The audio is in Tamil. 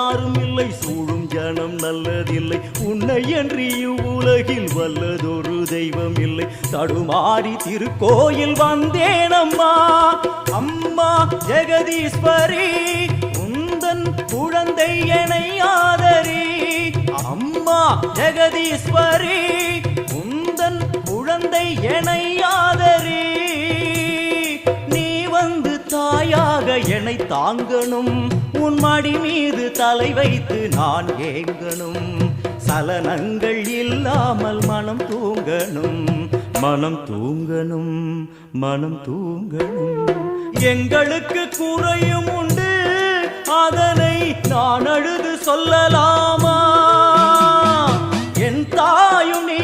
யாரும் இல்லை, சூழும் ஜனம் நல்லதில்லை, உன்னை என்று இவ்வுலகில் வல்லதொரு தெய்வம் இல்லை. தடுமாறி திருக்கோயில் வந்தேன் அம்மா, அம்மா ஜெகதீஸ்வரி, உந்தன் குழந்தை என்னை ஆதரி. அம்மா ஜெகதீஸ்வரி, உந்தன் குழந்தை என்னை ஆதரி. நீ வந்து தாயாக என்னை தாங்கணும், உன் மடி மீது தலை வைத்து நான் ஏங்கணும். சலனங்கள் இல்லாமல் மனம் தூங்கணும், மனம் தூங்கணும், மனம் தூங்கணும். எங்களுக்கு குறையும் உண்டு, அதனை நான் அழுது சொல்லலாமா? என் தாயும் நீ